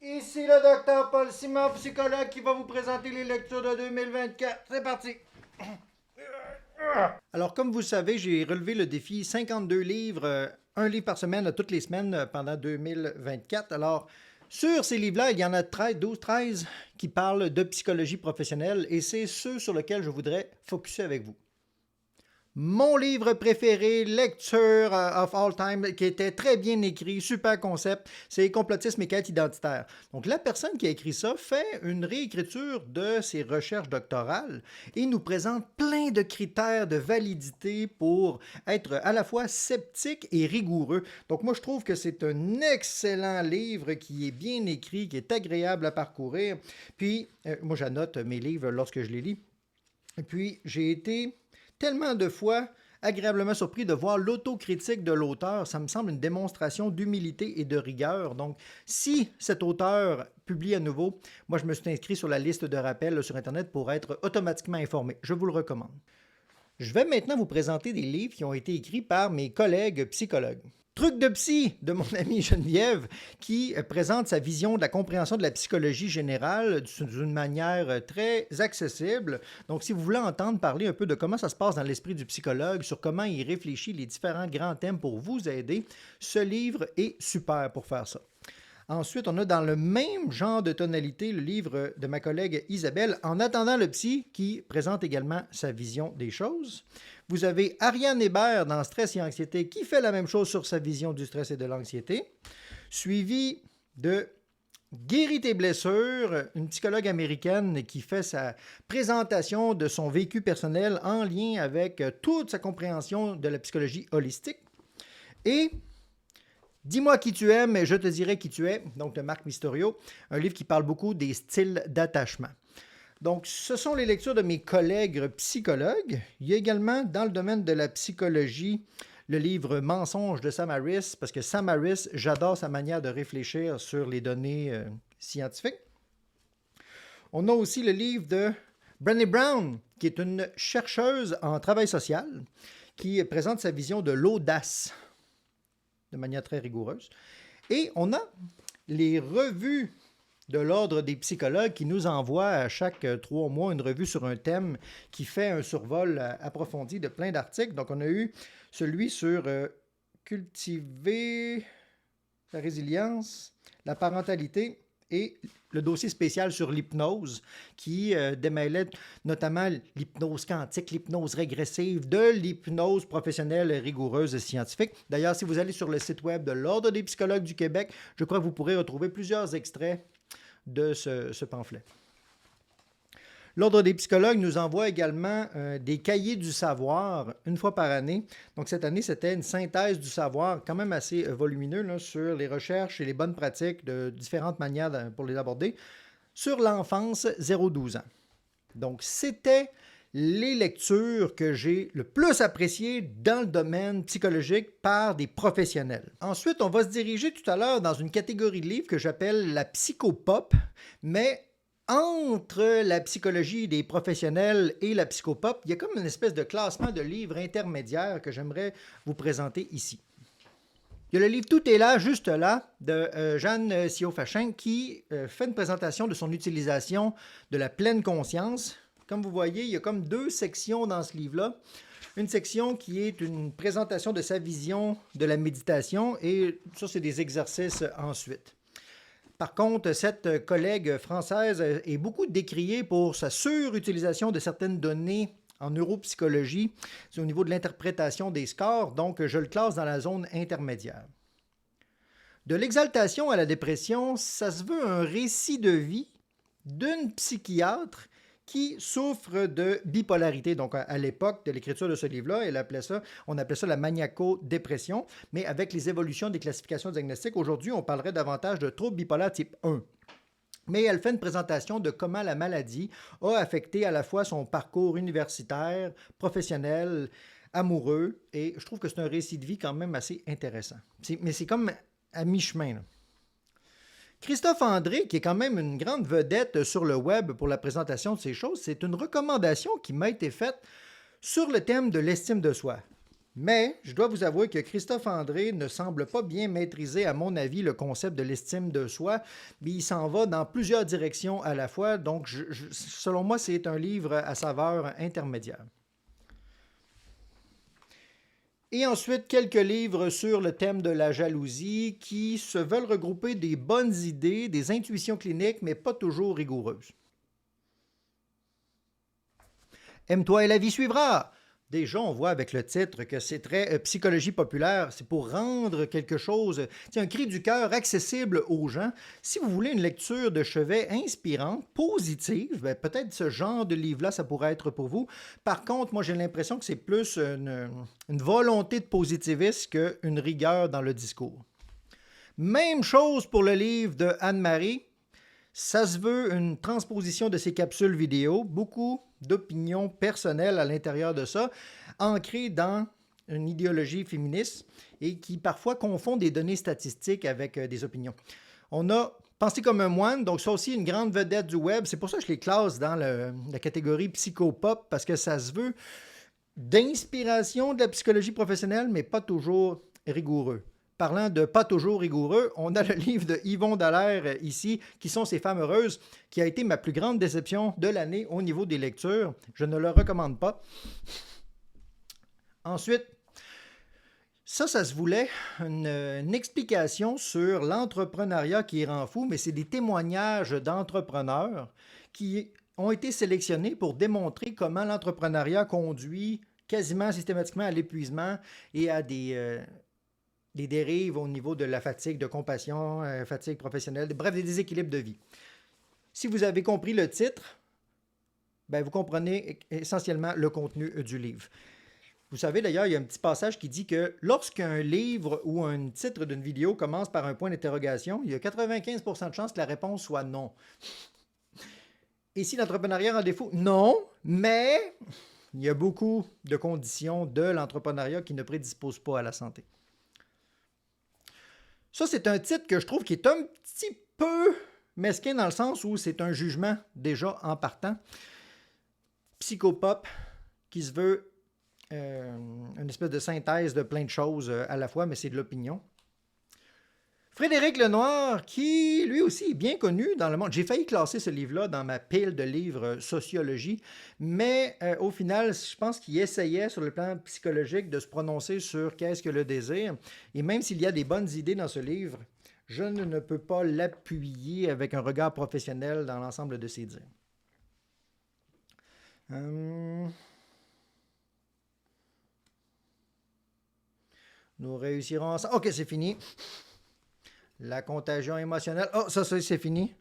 Ici le docteur Paul Simon, psychologue, qui va vous présenter les lectures de 2024. C'est parti! Alors, comme vous le savez, j'ai relevé le défi 52 livres, un livre par semaine, toutes les semaines pendant 2024. Alors, sur ces livres-là, il y en a 13, 12, 13 qui parlent de psychologie professionnelle et c'est ceux sur lesquels je voudrais focuser avec vous. Mon livre préféré, lecture of all time, qui était très bien écrit, super concept, c'est Complotisme et quête identitaire. Donc la personne qui a écrit ça fait une réécriture de ses recherches doctorales et nous présente plein de critères de validité pour être à la fois sceptique et rigoureux. Donc moi je trouve que c'est un excellent livre qui est bien écrit, qui est agréable à parcourir. Puis moi j'annote mes livres lorsque je les lis. Et puis j'ai été tellement de fois agréablement surpris de voir l'autocritique de l'auteur. Ça me semble une démonstration d'humilité et de rigueur. Donc, si cet auteur publie à nouveau, moi, je me suis inscrit sur la liste de rappel sur Internet pour être automatiquement informé. Je vous le recommande. Je vais maintenant vous présenter des livres qui ont été écrits par mes collègues psychologues. Truc de psy de mon amie Geneviève qui présente sa vision de la compréhension de la psychologie générale d'une manière très accessible. Donc, si vous voulez entendre parler un peu de comment ça se passe dans l'esprit du psychologue, sur comment il réfléchit les différents grands thèmes pour vous aider, ce livre est super pour faire ça. Ensuite, on a dans le même genre de tonalité le livre de ma collègue Isabelle, En attendant le psy, qui présente également sa vision des choses. Vous avez Ariane Hébert dans Stress et anxiété, qui fait la même chose sur sa vision du stress et de l'anxiété. Suivi de Guéris tes blessures, une psychologue américaine qui fait sa présentation de son vécu personnel en lien avec toute sa compréhension de la psychologie holistique. Et Dis-moi qui tu es, mais je te dirai qui tu es, donc de Marc Mistorio, un livre qui parle beaucoup des styles d'attachement. Donc, ce sont les lectures de mes collègues psychologues. Il y a également, dans le domaine de la psychologie, le livre Mensonges de Sam Harris, parce que Sam Harris, j'adore sa manière de réfléchir sur les données scientifiques. On a aussi le livre de Brené Brown, qui est une chercheuse en travail social, qui présente sa vision de l'audace de manière très rigoureuse. Et on a les revues de l'Ordre des psychologues qui nous envoient à chaque 3 mois une revue sur un thème qui fait un survol approfondi de plein d'articles. Donc, on a eu celui sur cultiver la résilience, la parentalité et le dossier spécial sur l'hypnose qui démêlait notamment l'hypnose quantique, l'hypnose régressive, de l'hypnose professionnelle rigoureuse et scientifique. D'ailleurs, si vous allez sur le site web de l'Ordre des psychologues du Québec, je crois que vous pourrez retrouver plusieurs extraits de ce pamphlet. L'Ordre des psychologues nous envoie également des cahiers du savoir une fois par année. Donc cette année, c'était une synthèse du savoir quand même assez volumineux là, sur les recherches et les bonnes pratiques de différentes manières pour les aborder sur l'enfance 0-12 ans. Donc c'était les lectures que j'ai le plus appréciées dans le domaine psychologique par des professionnels. Ensuite, on va se diriger tout à l'heure dans une catégorie de livres que j'appelle la psychopop, mais entre la psychologie des professionnels et la psychopop, il y a comme une espèce de classement de livres intermédiaires que j'aimerais vous présenter ici. Il y a le livre Tout est là, juste là, de Jeanne Siofachin, qui fait une présentation de son utilisation de la pleine conscience. Comme vous voyez, il y a comme 2 sections dans ce livre-là. Une section qui est une présentation de sa vision de la méditation, et ça, c'est des exercices ensuite. Par contre, cette collègue française est beaucoup décriée pour sa surutilisation de certaines données en neuropsychologie, c'est au niveau de l'interprétation des scores, donc je le classe dans la zone intermédiaire. De l'exaltation à la dépression, ça se veut un récit de vie d'une psychiatre qui souffre de bipolarité. Donc, à l'époque de l'écriture de ce livre-là, on appelait ça la maniaco-dépression, mais avec les évolutions des classifications diagnostiques, aujourd'hui, on parlerait davantage de trouble bipolaire type 1. Mais elle fait une présentation de comment la maladie a affecté à la fois son parcours universitaire, professionnel, amoureux, et je trouve que c'est un récit de vie quand même assez intéressant. Mais c'est comme à mi-chemin, là. Christophe André, qui est quand même une grande vedette sur le web pour la présentation de ces choses, c'est une recommandation qui m'a été faite sur le thème de l'estime de soi. Mais je dois vous avouer que Christophe André ne semble pas bien maîtriser, à mon avis, le concept de l'estime de soi, mais il s'en va dans plusieurs directions à la fois, donc selon moi, c'est un livre à saveur intermédiaire. Et ensuite, quelques livres sur le thème de la jalousie qui se veulent regrouper des bonnes idées, des intuitions cliniques, mais pas toujours rigoureuses. Aime-toi et la vie suivra. Déjà, on voit avec le titre que c'est très psychologie populaire. C'est pour rendre quelque chose, un cri du cœur accessible aux gens. Si vous voulez une lecture de chevet inspirante, positive, peut-être ce genre de livre-là, ça pourrait être pour vous. Par contre, moi, j'ai l'impression que c'est plus une volonté de positivisme qu'une rigueur dans le discours. Même chose pour le livre de Anne-Marie. Ça se veut une transposition de ces capsules vidéo, beaucoup d'opinions personnelles à l'intérieur de ça, ancrées dans une idéologie féministe et qui parfois confond des données statistiques avec des opinions. On a Pensé comme un moine, donc ça aussi une grande vedette du web. C'est pour ça que je les classe dans la catégorie psychopop, parce que ça se veut d'inspiration de la psychologie professionnelle, mais pas toujours rigoureux. Parlant de pas toujours rigoureux, on a le livre de Yvon Dallaire ici, qui sont ces femmes heureuses, qui a été ma plus grande déception de l'année au niveau des lectures. Je ne le recommande pas. Ensuite, ça se voulait une explication sur l'entrepreneuriat qui rend fou, mais c'est des témoignages d'entrepreneurs qui ont été sélectionnés pour démontrer comment l'entrepreneuriat conduit quasiment systématiquement à l'épuisement et à des dérives au niveau de la fatigue de compassion, fatigue professionnelle, bref, des déséquilibres de vie. Si vous avez compris le titre, vous comprenez essentiellement le contenu du livre. Vous savez d'ailleurs, il y a un petit passage qui dit que lorsqu'un livre ou un titre d'une vidéo commence par un point d'interrogation, il y a 95% de chances que la réponse soit non. Et si l'entrepreneuriat rend défaut? Non, mais il y a beaucoup de conditions de l'entrepreneuriat qui ne prédisposent pas à la santé. Ça, c'est un titre que je trouve qui est un petit peu mesquin dans le sens où c'est un jugement déjà en partant. Psychopop qui se veut une espèce de synthèse de plein de choses à la fois, mais c'est de l'opinion. Frédéric Lenoir, qui lui aussi est bien connu dans le monde. J'ai failli classer ce livre-là dans ma pile de livres sociologie, mais au final, je pense qu'il essayait sur le plan psychologique de se prononcer sur qu'est-ce que le désir. Et même s'il y a des bonnes idées dans ce livre, je ne peux pas l'appuyer avec un regard professionnel dans l'ensemble de ses dires. Nous réussirons ensemble. OK, c'est fini. La contagion émotionnelle. Oh, ça c'est fini.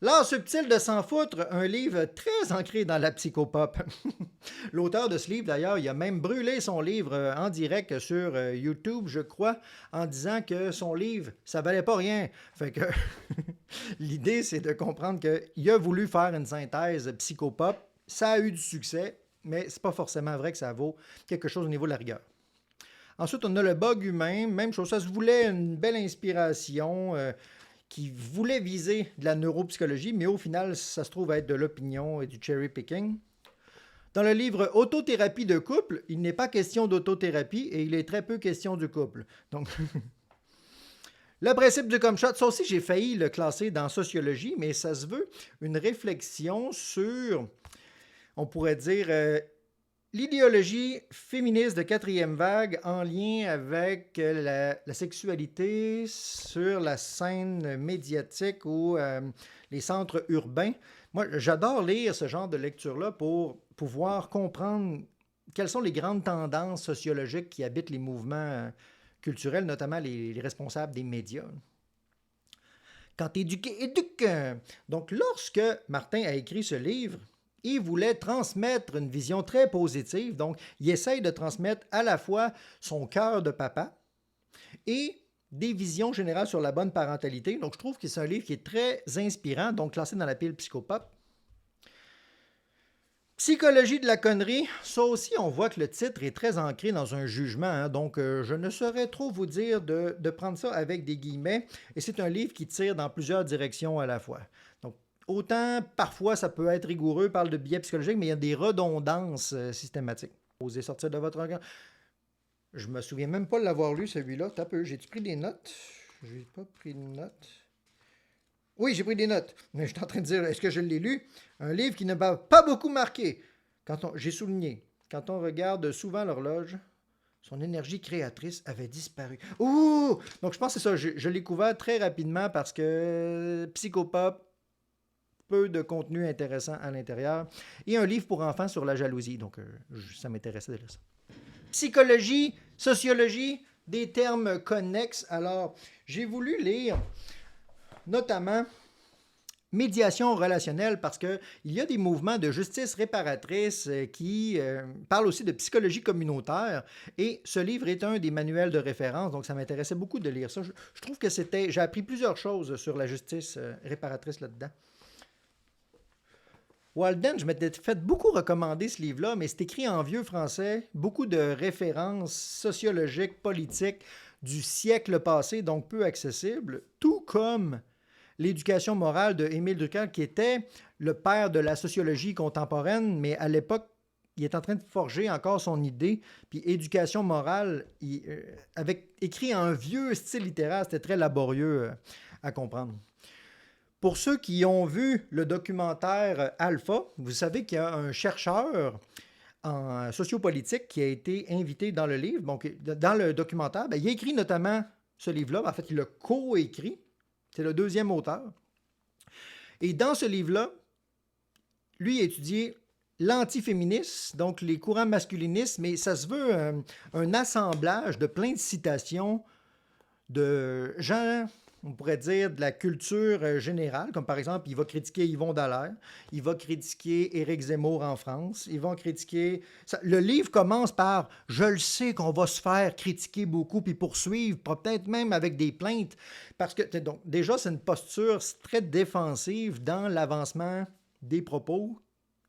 L'art subtil de s'en foutre, un livre très ancré dans la psychopop. L'auteur de ce livre, d'ailleurs, il a même brûlé son livre en direct sur YouTube, je crois, en disant que son livre, ça valait pas rien. Fait que l'idée, c'est de comprendre qu'il a voulu faire une synthèse psychopop. Ça a eu du succès, mais c'est pas forcément vrai que ça vaut quelque chose au niveau de la rigueur. Ensuite, on a le bug humain, même chose. Ça se voulait une belle inspiration qui voulait viser de la neuropsychologie, mais au final, ça se trouve être de l'opinion et du cherry picking. Dans le livre Autothérapie de couple, il n'est pas question d'autothérapie et il est très peu question du couple. Donc, le principe du come shot, ça aussi, j'ai failli le classer dans sociologie, mais ça se veut une réflexion sur, on pourrait dire, l'idéologie féministe de quatrième vague en lien avec la sexualité sur la scène médiatique ou les centres urbains. Moi, j'adore lire ce genre de lecture-là pour pouvoir comprendre quelles sont les grandes tendances sociologiques qui habitent les mouvements culturels, notamment les responsables des médias. Quand éduquer, éduque. Donc, lorsque Martin a écrit ce livre, il voulait transmettre une vision très positive. Donc, il essaye de transmettre à la fois son cœur de papa et des visions générales sur la bonne parentalité. Donc, je trouve que c'est un livre qui est très inspirant, donc classé dans la pile psychopop. Psychologie de la connerie, ça aussi, on voit que le titre est très ancré dans un jugement. Hein, donc, je ne saurais trop vous dire de prendre ça avec des guillemets. Et c'est un livre qui tire dans plusieurs directions à la fois. Donc, autant, parfois, ça peut être rigoureux, parle de biais psychologiques, mais il y a des redondances systématiques. Osez sortir de votre regard. Je me souviens même pas de l'avoir lu, celui-là. T'as peu. J'ai-tu pris des notes? J'ai pas pris de notes. Oui, j'ai pris des notes. Mais je suis en train de dire, est-ce que je l'ai lu? Un livre qui ne m'a pas beaucoup marqué. J'ai souligné, quand on regarde souvent l'horloge, son énergie créatrice avait disparu. Ouh! Donc, je pense que c'est ça. Je l'ai couvert très rapidement parce que Psychopop, peu de contenu intéressant à l'intérieur. Et un livre pour enfants sur la jalousie. Donc, ça m'intéressait de lire ça. Psychologie, sociologie, des termes connexes. Alors, j'ai voulu lire notamment médiation relationnelle parce qu'il y a des mouvements de justice réparatrice qui parlent aussi de psychologie communautaire et ce livre est un des manuels de référence, donc ça m'intéressait beaucoup de lire ça. Je trouve que j'ai appris plusieurs choses sur la justice réparatrice là-dedans. Walden, je m'étais fait beaucoup recommander ce livre-là, mais c'est écrit en vieux français, beaucoup de références sociologiques, politiques du siècle passé, donc peu accessibles, tout comme l'éducation morale de Émile Durkheim, qui était le père de la sociologie contemporaine, mais à l'époque, il est en train de forger encore son idée. Puis éducation morale, avec écrit en un vieux style littéraire, c'était très laborieux à comprendre. Pour ceux qui ont vu le documentaire Alpha, vous savez qu'il y a un chercheur en sociopolitique qui a été invité dans le livre. Donc, dans le documentaire, il a écrit notamment ce livre-là. En fait, il l'a co-écrit. C'est le deuxième auteur. Et dans ce livre-là, lui a étudié l'antiféminisme, donc les courants masculinistes, mais ça se veut un assemblage de plein de citations de gens, on pourrait dire, de la culture générale, comme par exemple, il va critiquer Yvon Dallaire, il va critiquer Éric Zemmour en France, ils vont critiquer... Le livre commence par « Je le sais qu'on va se faire critiquer beaucoup puis poursuivre, peut-être même avec des plaintes », parce que, donc, déjà, c'est une posture très défensive dans l'avancement des propos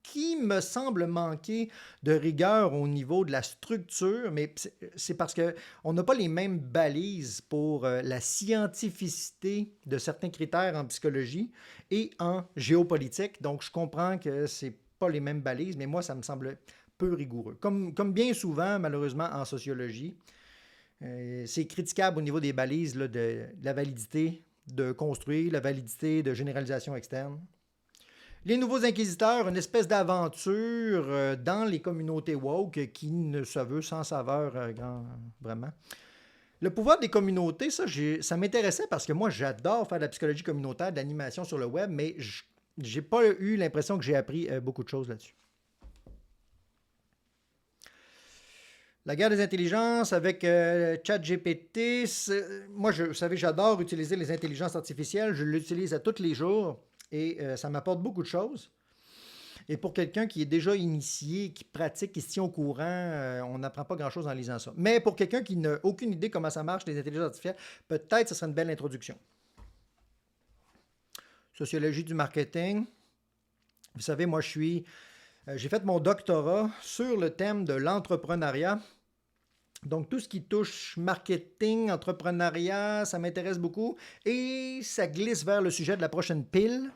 qui me semble manquer de rigueur au niveau de la structure, mais c'est parce qu'on n'a pas les mêmes balises pour la scientificité de certains critères en psychologie et en géopolitique. Donc, je comprends que ce n'est pas les mêmes balises, mais moi, ça me semble peu rigoureux. Comme bien souvent, malheureusement, en sociologie, c'est critiquable au niveau des balises là, de la validité de construire, la validité de généralisation externe. Les Nouveaux Inquisiteurs, une espèce d'aventure dans les communautés woke qui ne se veut sans saveur, vraiment. Le pouvoir des communautés, ça m'intéressait parce que moi, j'adore faire de la psychologie communautaire, de l'animation sur le web, mais j'ai pas eu l'impression que j'ai appris beaucoup de choses là-dessus. La guerre des intelligences avec ChatGPT, moi, vous savez, j'adore utiliser les intelligences artificielles, je l'utilise à tous les jours. Et ça m'apporte beaucoup de choses. Et pour quelqu'un qui est déjà initié, qui pratique, qui se tient au courant, on n'apprend pas grand-chose en lisant ça. Mais pour quelqu'un qui n'a aucune idée comment ça marche, les intelligences artificielles, peut-être que ce serait une belle introduction. Sociologie du marketing. Vous savez, moi, j'ai fait mon doctorat sur le thème de l'entrepreneuriat. Donc, tout ce qui touche marketing, entrepreneuriat, ça m'intéresse beaucoup. Et ça glisse vers le sujet de la prochaine pile.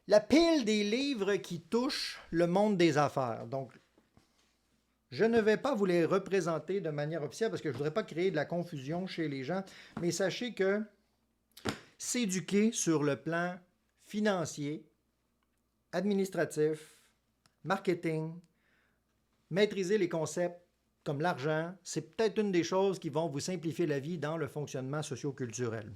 La pile des livres qui touchent le monde des affaires. Donc, je ne vais pas vous les représenter de manière officielle parce que je ne voudrais pas créer de la confusion chez les gens. Mais sachez que s'éduquer sur le plan financier, administratif, marketing, maîtriser les concepts comme l'argent, c'est peut-être une des choses qui vont vous simplifier la vie dans le fonctionnement socio-culturel.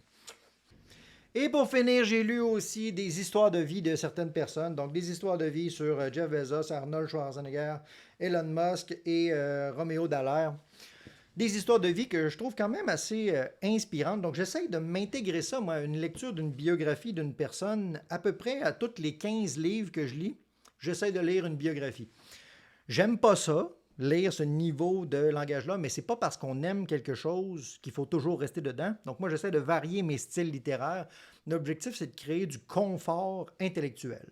Et pour finir, j'ai lu aussi des histoires de vie de certaines personnes, donc des histoires de vie sur Jeff Bezos, Arnold Schwarzenegger, Elon Musk et Roméo Dallaire. Des histoires de vie que je trouve quand même assez inspirantes. Donc j'essaye de m'intégrer ça, moi, une lecture d'une biographie d'une personne, à peu près à tous les 15 livres que je lis, j'essaye de lire une biographie. J'aime pas ça, lire ce niveau de langage-là, mais c'est pas parce qu'on aime quelque chose qu'il faut toujours rester dedans. Donc moi, j'essaie de varier mes styles littéraires. L'objectif, c'est de créer du confort intellectuel.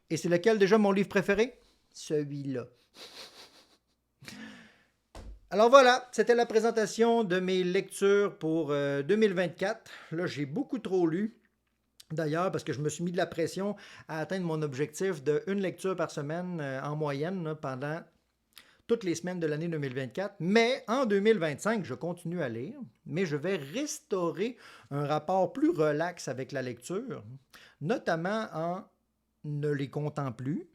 Et c'est lequel déjà mon livre préféré? Celui-là. Alors voilà, c'était la présentation de mes lectures pour 2024. Là, j'ai beaucoup trop lu. D'ailleurs, parce que je me suis mis de la pression à atteindre mon objectif de une lecture par semaine en moyenne là, pendant toutes les semaines de l'année 2024. Mais en 2025, je continue à lire, mais je vais restaurer un rapport plus relax avec la lecture, notamment en ne les comptant plus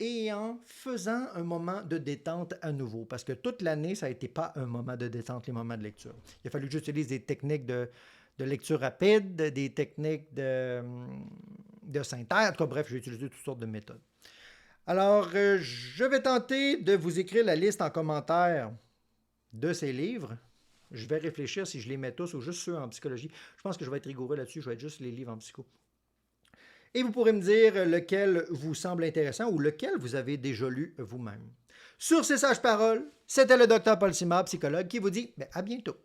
et en faisant un moment de détente à nouveau. Parce que toute l'année, ça n'a été pas un moment de détente, les moments de lecture. Il a fallu que j'utilise des techniques de lecture rapide, des techniques de synthèse. En tout cas, bref, j'ai utilisé toutes sortes de méthodes. Alors, je vais tenter de vous écrire la liste en commentaire de ces livres. Je vais réfléchir si je les mets tous ou juste ceux en psychologie. Je pense que je vais être rigoureux là-dessus. Je vais être juste les livres en psycho. Et vous pourrez me dire lequel vous semble intéressant ou lequel vous avez déjà lu vous-même. Sur ces sages paroles, c'était le Dr Paul Simard, psychologue, qui vous dit à bientôt.